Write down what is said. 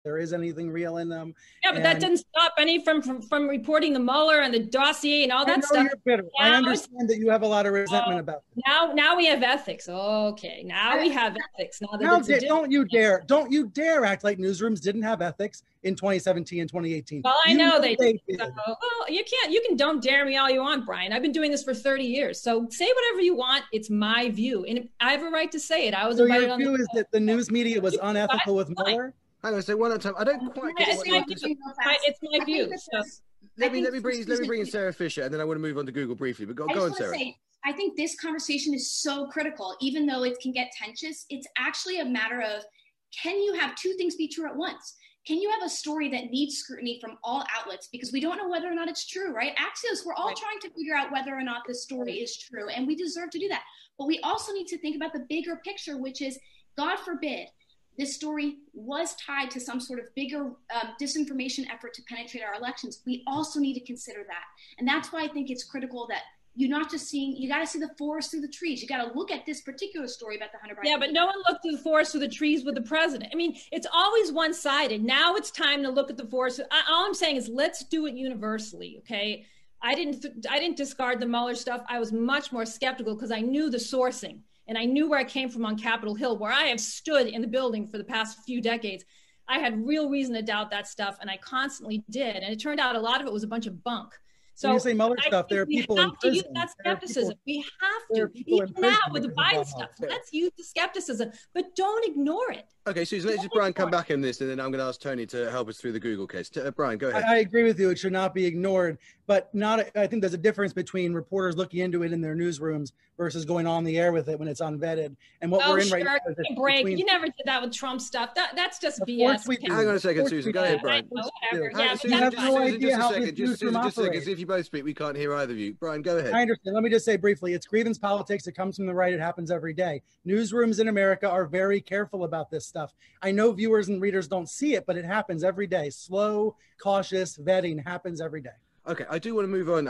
there is anything real in them. Yeah, but that didn't stop any from reporting the Muller and the dossier and all that stuff. You're bitter. I understand that you have a lot of resentment about it. Now we have ethics. Okay, now we have ethics. Don't you dare act like newsrooms didn't have ethics in 2017 and 2018. Well, I know they did. Well, you can don't dare me all you want, Brian. I've been doing this for 30 years. So say whatever you want. It's my view. And I have a right to say it. I was invited on. So your view is that the news media was unethical with Mueller? Hang on, so one at a time. I don't quite get what you're saying. It's my view. Let me bring in Sarah Fisher, and then I want to move on to Google briefly. But go on, Sarah. I think this conversation is so critical, even though it can get tense. It's actually a matter of, can you have two things be true at once? Can you have a story that needs scrutiny from all outlets because we don't know whether or not it's true, right? Axios, we're all trying to figure out whether or not this story is true, and we deserve to do that. But we also need to think about the bigger picture, which is, God forbid, this story was tied to some sort of bigger disinformation effort to penetrate our elections. We also need to consider that. And that's why I think it's critical that you're not just seeing, you got to see the forest through the trees. You got to look at this particular story about the Hunter Biden. Yeah, but no one looked through the forest through the trees with the president. I mean, it's always one-sided. Now it's time to look at the forest. All I'm saying is let's do it universally, okay? I didn't discard the Mueller stuff. I was much more skeptical because I knew the sourcing. And I knew where I came from on Capitol Hill, where I have stood in the building for the past few decades. I had real reason to doubt that stuff, and I constantly did. And it turned out a lot of it was a bunch of bunk. So when you say Mueller stuff, there are people in prison. Use that skepticism. We have to. Even now with the Biden stuff, let's use the skepticism, but don't ignore it. Okay, Susan, let's just Brian come back in this, and then I'm going to ask Tony to help us through the Google case. Brian, go ahead. I agree with you. It should not be ignored, but I think there's a difference between reporters looking into it in their newsrooms versus going on the air with it when it's unvetted. And what we're in right now is you never did that with Trump stuff. That's just BS. Hang on a second, Susan. Go ahead, Brian. Whatever. You have no idea how this newsroom operates. If you both speak, we can't hear either of you. Brian, go ahead. I understand. Let me just say briefly, it's grievance politics. It comes from the right. It happens every day. Newsrooms in America are very careful about this stuff. I know viewers and readers don't see it, but it happens every day. Slow, cautious vetting happens every day. Okay, I do want to move on.